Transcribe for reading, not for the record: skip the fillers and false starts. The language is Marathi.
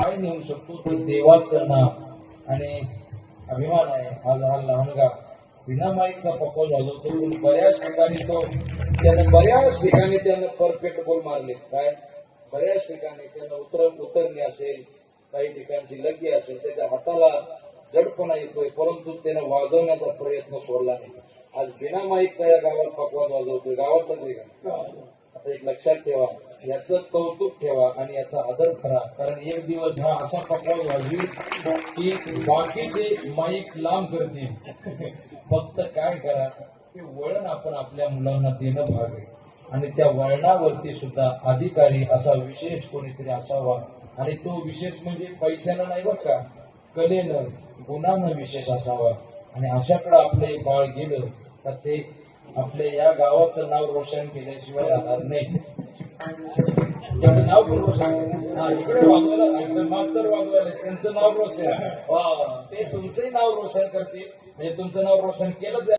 काय नेऊ शकतो ते देवाचं नाव आणि अभिमान आहे. आज हा लहानगा विना माईकचा पकवाज वाजवतो, पण बऱ्याच ठिकाणी त्यानं परफेक्ट गोल मारले. काय बऱ्याच ठिकाणी त्यानं उतरणे असेल, काही ठिकाणची लगी असेल, त्याच्या हाताला जडपणा येतोय, परंतु त्यानं वाजवण्याचा प्रयत्न सोडला नाही. आज बिना माईकचा या गावात पकवाज वाजवतोय. गावातच आहे का? आता एक लक्षात ठेवा, याचं कौतुक ठेवा आणि याचा आदर करा. कारण एक दिवस हा असा पकवाज वाजवी की बाकीचे माईक लांब करतील. फक्त काय करा, ते वळण आपण आपल्या मुलांना देणं भाग आहे. आणि त्या वळणावरती सुद्धा अधिकारी असा विशेष कोणीतरी असावा. आणि तो विशेष म्हणजे पैशानं नाही बरं का, कलेनं, गुणानं विशेष असावा. आणि अशाकडे आपले बाळ गेलं तर ते आपल्या या गावाचं नाव रोशन केल्याशिवाय राहणार नाही. त्याचं नाव पण रोशन, इकडे वाजवायला, इकडे मास्तर वाजवायला, त्यांचं नाव रोशन, ते तुमचंही नाव रोशन करतील. म्हणजे तुमचं नाव रोशन केलं